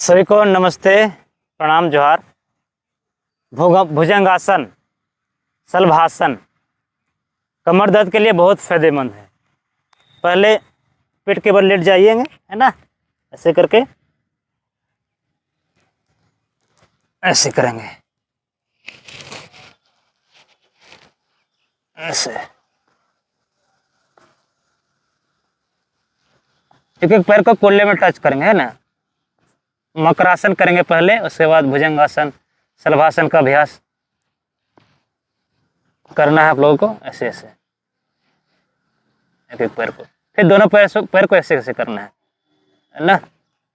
सभी को नमस्ते, प्रणाम, जोहार। भुजंगासन, शलभासन कमर दर्द के लिए बहुत फायदेमंद है। पहले पेट के बल लेट जाइएगा, है ना, ऐसे करके ऐसे करेंगे, ऐसे एक एक पैर को कोल्ले में टच करेंगे, है ना। मकरासन करेंगे पहले, उसके बाद भुजंगासन, शलभासन का अभ्यास करना है आप लोगों को। ऐसे ऐसे एक एक पैर को, फिर दोनों पैर को ऐसे ऐसे करना है ना।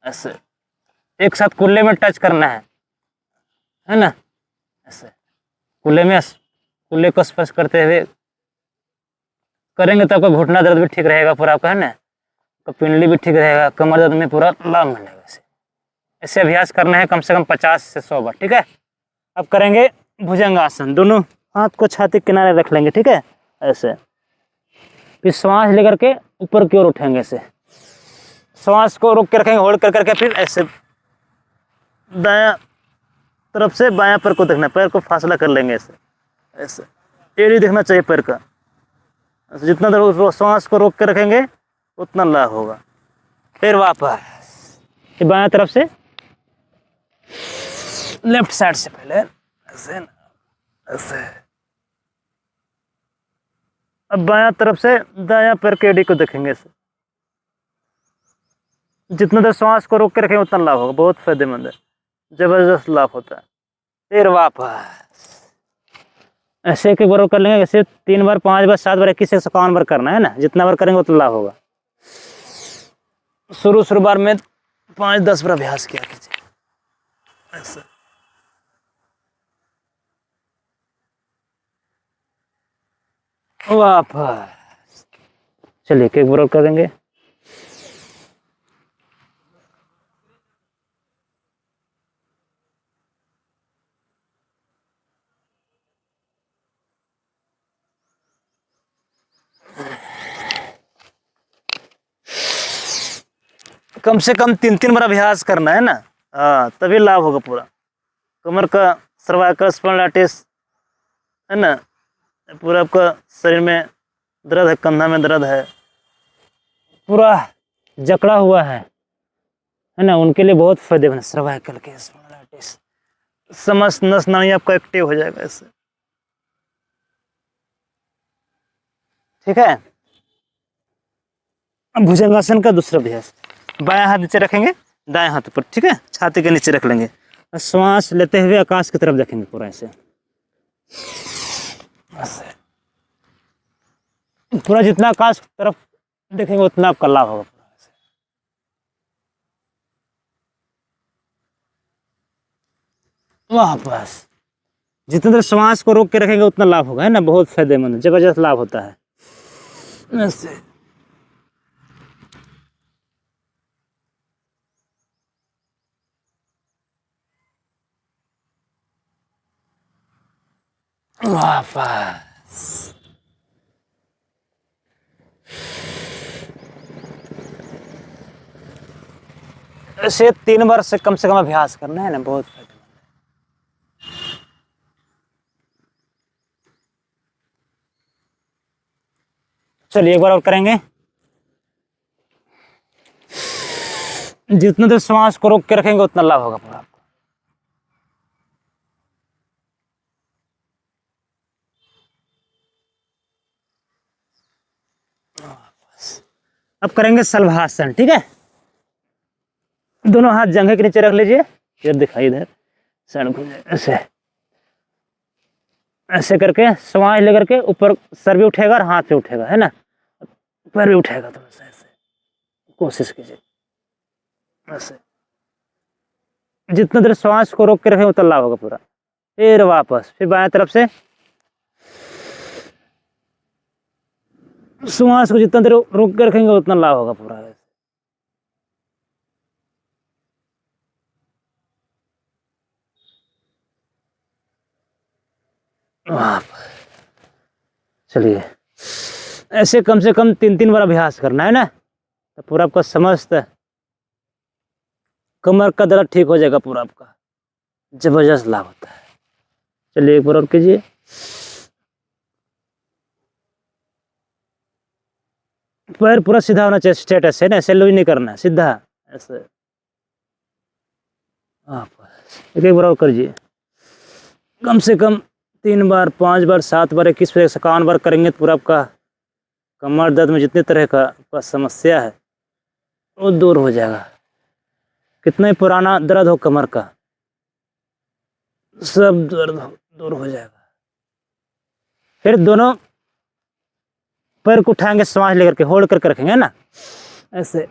ऐसे एक साथ कुल्ले में टच करना है ना। ऐसे कुल्ले को स्पर्श करते हुए करेंगे तो आपका घुटना दर्द भी ठीक रहेगा पूरा आपका, है ना। तो पिंडली भी ठीक रहेगा, कमर दर्द में पूरा लाभ मिलेगा। ऐसे अभ्यास करना है कम से कम 50 से 100 बार, ठीक है। अब करेंगे भुजंगासन। दोनों हाथ को छाती के किनारे रख लेंगे, ठीक है, ऐसे। फिर श्वास लेकर के ऊपर की ओर उठेंगे, ऐसे श्वास को रोक के रखेंगे, होल्ड कर करके फिर ऐसे दायां तरफ से बायां पैर को देखना, पैर को फासला कर लेंगे, ऐसे ऐसे एड़ी देखना चाहिए पैर का। जितना देर श्वास को रोक के रखेंगे उतना लाभ होगा। फिर वापस फिर बायां तरफ से, लेफ्ट साइड से पहले ऐसे ऐसे। अब बायां तरफ से दायां पैर के एड़ी को देखेंगे, ऐसे। जितना देर श्वास को रोक के रखेंगे उतना लाभ होगा, बहुत फायदेमंद है, जबरदस्त लाभ होता है। फिर वापस ऐसे एक बार कर लेंगे, ऐसे 3 बार, 5 बार, 7 बार, 21 से 51 बार करना है ना। जितना बार करेंगे उतना लाभ होगा। शुरू बार में 5-10 बार अभ्यास किया कीजिए, ऐसे। वापस चलिए एक बार करेंगे। कम से कम 3-3 बार अभ्यास करना है ना, हाँ, तभी लाभ होगा पूरा। कमर का सर्वाइकल स्पॉन्डिलाइटिस, है ना, पूरा आपका शरीर में दर्द है, कंधा में दर्द है, पूरा जकड़ा हुआ है ना, उनके लिए बहुत फायदेमंद। सर्वाइकल के स्पॉन्डिलाइटिस, समस्त नस नाड़ी आपका एक्टिव हो जाएगा इससे, ठीक है। अब भुजंगासन का दूसरा अभ्यास, बायां हाथ नीचे रखेंगे, दाएं हाथ ऊपर, ठीक है, छाती के नीचे रख लेंगे। श्वास लेते हुए आकाश की तरफ देखेंगे पूरा, ऐसे ऐसे। पूरा जितना आकाश की तरफ देखेंगे उतना आपका लाभ होगा पूरा, ऐसे। वापस जितना देर श्वास को रोक के रखेंगे उतना लाभ होगा, है ना, बहुत फायदेमंद, जबरदस्त लाभ होता है, ऐसे। वापस ऐसे 3 बार से कम अभ्यास करना है ना, बहुत फायदेमंद है। चलिए एक बार और करेंगे। जितना देर श्वास को रोक के रखेंगे उतना लाभ होगा पूरा। अब करेंगे शलभासन, ठीक है। दोनों हाथ जंघे के नीचे रख लीजिए, इधर दिखाई, इधर साइड को, ऐसे ऐसे करके श्वास लेकर के ऊपर सर भी उठेगा और हाथ भी उठेगा, है ना, पैर भी उठेगा, थोड़ा सा ऐसे कोशिश कीजिए, ऐसे। जितना देर श्वास को रोक के रखें उतना लाभ होगा पूरा। फिर वापस फिर बाएं तरफ से श्वास को जितना देर रोक के रखेंगे उतना लाभ होगा पूरा। चलिए ऐसे कम से कम 3-3 बार अभ्यास करना है ना, तो पूरा आपका समस्त कमर का दर्द ठीक हो जाएगा पूरा आपका, जबरदस्त लाभ होता है। चलिए एक बार और कीजिए। पैर पूरा सीधा होना चाहिए, स्ट्रेट ऐसे ना, ऐसे लूज नहीं करना है, सीधा ऐसे। आप एक बार और करिए, कम से कम 3 बार, 5 बार, 7 बार, 21 बार, 51 बार करेंगे तो पूरा आपका कमर दर्द में जितने तरह का समस्या है वो दूर हो जाएगा। कितना ही पुराना दर्द हो कमर का, सब दूर हो जाएगा। फिर दोनों पैर को उठाएंगे, सांस लेकर के होल्ड करके रखेंगे ना ऐसे।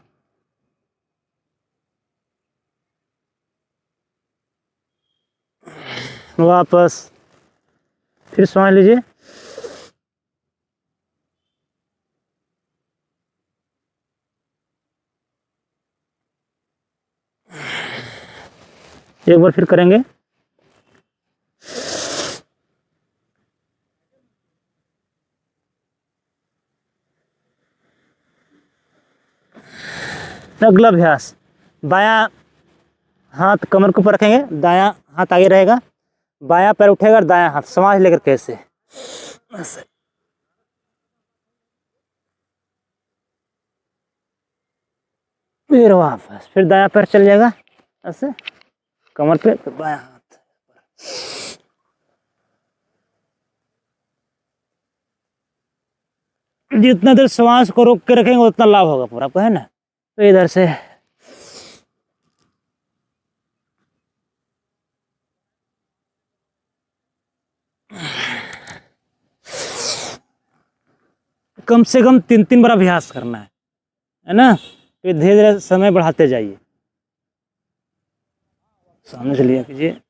वापस फिर सांस लीजिए। एक बार फिर करेंगे। अगला अभ्यास, बायां हाथ कमर के ऊपर रखेंगे, दायां हाथ आगे रहेगा, बायां पैर उठेगा और दायां हाथ सांस लेकर कैसे ऐसे। फिर वापस, फिर दायां पैर चल जाएगा ऐसे कमर पे, तो बायां हाथ। जितना देर श्वास को रोक के रखेंगे उतना लाभ होगा पूरा आपको, है ना। तो इधर से कम से कम 3-3 बार अभ्यास करना है ना। फिर धीरे धीरे समय बढ़ाते जाइए। सामने चलिए कीजिए।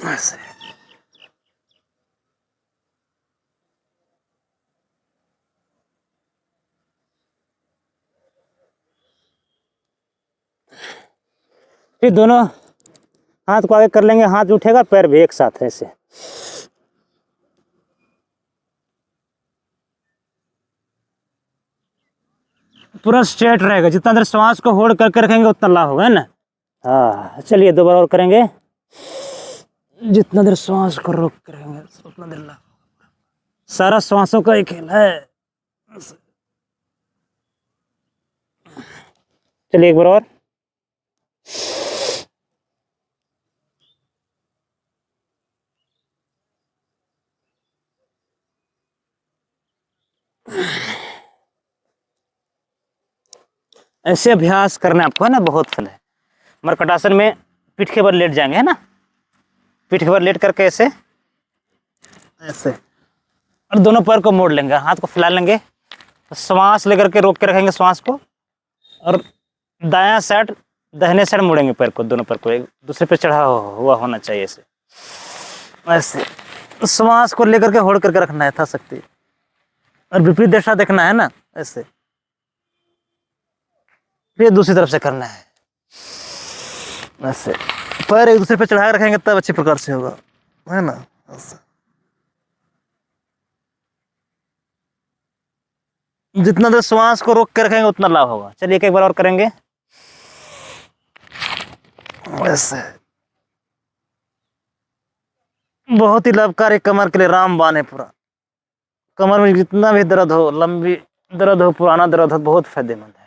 ऐसे फिर दोनों हाथ को आगे कर लेंगे, हाथ भी उठेगा, पैर भी एक साथ ऐसे। पूरा स्ट्रेट रहेगा, जितना देर श्वास को होल्ड करके रखेंगे उतना लाभ होगा, है ना। हाँ चलिए 2 बार और करेंगे। जितना देर श्वास को रोक कर रखेंगे उतना देर लाभ। सारा श्वासों का एक खेल है। चलिए एक बार और। ऐसे अभ्यास करना आपको, है ना, बहुत फल है। मर्कटासन में पीठ के बल लेट जाएंगे, है ना, पीठ के बल लेट करके ऐसे ऐसे, और दोनों पैर को मोड़ लेंगे, हाथ को फैला लेंगे, तो श्वास लेकर के रोक के रखेंगे श्वास को, और दायां साइड दाहिने साइड मोड़ेंगे पैर को, दोनों पैर को एक दूसरे पे चढ़ा हुआ होना चाहिए ऐसे ऐसे। श्वास को लेकर के होल्ड करके रखना है यथाशक्ति, और विपरीत दिशा देखना है ना ऐसे। फिर दूसरी तरफ से करना है ऐसे, पैर एक दूसरे पे चढ़ा के रखेंगे तब अच्छी प्रकार से होगा, है ना ऐसे। जितना देर श्वास को रोक के रखेंगे उतना लाभ होगा। चलिए एक बार और करेंगे ऐसे। बहुत ही लाभकारी कमर के लिए रामबाण है पूरा। कमर में जितना भी दर्द हो, लंबी दर्द हो, पुराना दर्द हो, बहुत फायदेमंद है।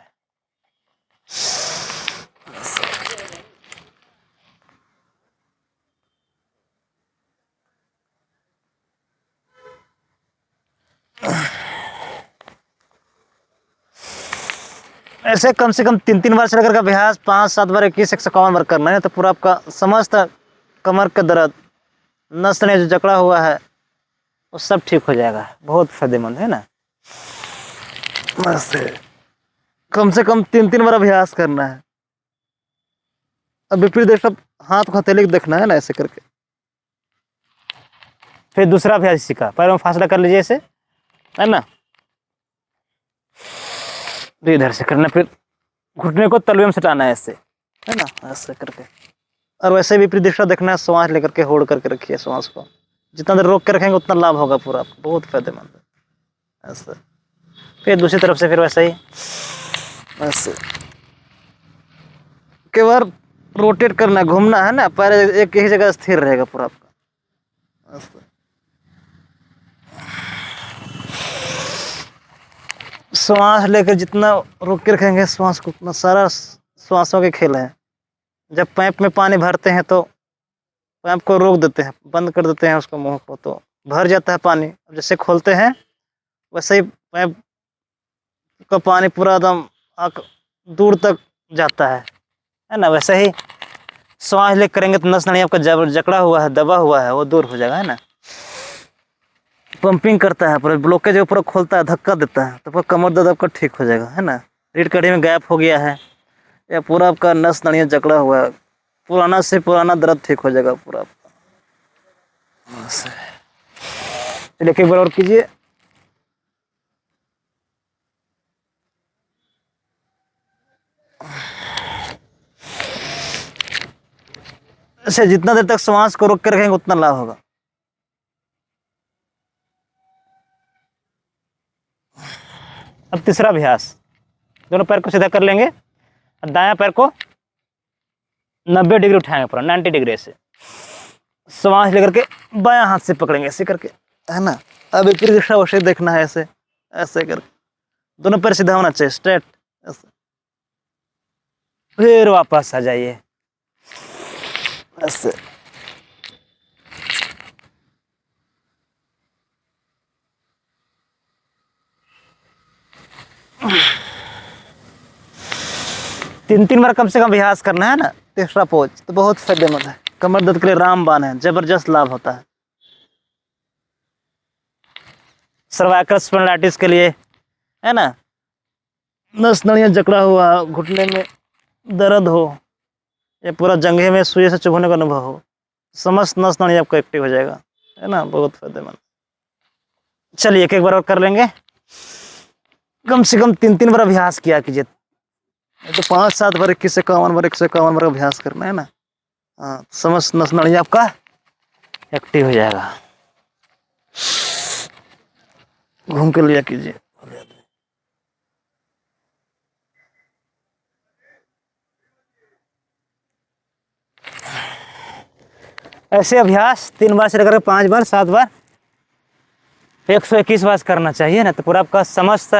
ऐसे कम से कम 3-3 बार से लेकर का अभ्यास 5-7 बार, 21-51 बार करना है, तो पूरा आपका समस्त कमर का दर्द, नस ने जो जकड़ा हुआ है वो सब ठीक हो जाएगा। बहुत फायदेमंद है ना। ऐसे कम से कम 3-3 बार अभ्यास करना है। अब विपरीत दिशा हाथ को हथेली को देखना है ना ऐसे करके। फिर दूसरा अभ्यास इसी का, पैरों में फासला कर लीजिए ऐसे, है ना, तो इधर से करना। फिर घुटने को तलवे में सटाना है ऐसे, है ना, ऐसे करके। और वैसे विपरीत दिशा देखना है, श्वास लेकर के होल्ड करके रखिए श्वास को, जितना देर रोक के रखेंगे उतना लाभ होगा पूरा आपको, बहुत फायदेमंद है ऐसे। फिर दूसरी तरफ से फिर वैसे ही ऐसे कई बार रोटेट करना है, घूमना है ना, पैर एक ही जगह स्थिर रहेगा पूरा आपका ऐसे। श्वास लेकर जितना रोक के रखेंगे श्वास को, उतना सारा श्वासों के खेल है। जब पाइप में पानी भरते हैं तो पाइप को रोक देते हैं, बंद कर देते हैं उसको मुंह को, तो भर जाता है पानी। जैसे खोलते हैं वैसे ही पाइप का पानी पूरा एकदम दूर तक जाता है ना। वैसे ही श्वास ले करेंगे तो नस नाड़ी आपका जकड़ा हुआ है, दबा हुआ है, वो दूर हो जाएगा, है ना। पंपिंग करता है पूरा, ब्लॉकेज जो पूरा खोलता है, धक्का देता है, तो पूरा कमर दर्द आपका ठीक हो जाएगा, है ना। रीढ़ कड़ी में गैप हो गया है या पूरा आपका नस नाड़ियाँ जकड़ा हुआ है, पुराना से पुराना दर्द ठीक हो जाएगा पूरा आपका। चलिए एक बार और कीजिए। ऐसे जितना देर तक श्वास को रोक के रखेंगे उतना लाभ होगा। अब तीसरा अभ्यास, दोनों पैर को सीधा कर लेंगे और दायां पैर को 90 डिग्री उठाएंगे, पूरा 90 डिग्री से श्वास लेकर के बायां हाथ से पकड़ेंगे ऐसे करके, है ना। अब एक रिक्शा वैसे देखना है, ऐसे ऐसे करके दोनों पैर सीधा होना चाहिए, स्ट्रेट ऐसे। फिर वापस आ जाइए ऐसे। तीन बार कम से कम अभ्यास करना है ना। तीसरा पोज तो बहुत फायदेमंद है, कमर दर्द के लिए रामबाण है, जबरदस्त लाभ होता है। सर्वाइकल स्पॉन्डिलाइटिस के लिए, है ना, नस नाड़ियाँ जकड़ा हुआ, घुटने में दर्द हो या पूरा जंघे में सुई से चुभने का अनुभव हो, समस्त नस नाड़ी आपका एक्टिव हो जाएगा, है ना, बहुत फायदेमंद। चलिए एक बार और कर लेंगे। कम से कम 3 बार अभ्यास किया कीजिए, तो 5-7 बार, 21 से 51 बार, 151 बार अभ्यास करना है ना। हाँ, समस्त नस नाड़ी आपका एक्टिव हो जाएगा। घूम के लिया कीजिए। ऐसे अभ्यास 3 बार से लेकर 5 बार, 7 बार, 121 बार करना चाहिए ना। तो पूरा आपका समस्त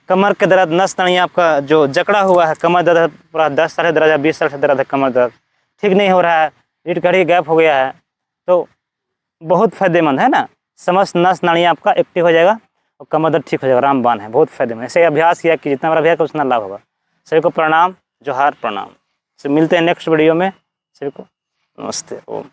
कमर के दर्द, नस नाड़ी आपका जो जकड़ा हुआ है, कमर दर्द पूरा 10 साल से दर्द है, 20 साल से दर्द है, कमर दर्द ठीक नहीं हो रहा है, रीढ़ कड़ी गैप हो गया है, तो बहुत फायदेमंद है ना। समस्त नस नाड़ी आपका एक्टिव हो जाएगा और कमर दर्द ठीक हो जाएगा, रामबाण है, बहुत फायदेमंद। ऐसे अभ्यास किया कि जितना बार अभ्यास उतना लाभ होगा। सभी को प्रणाम, जोहार, प्रणाम। मिलते हैं नेक्स्ट वीडियो में। सभी को नमस्ते, ओम।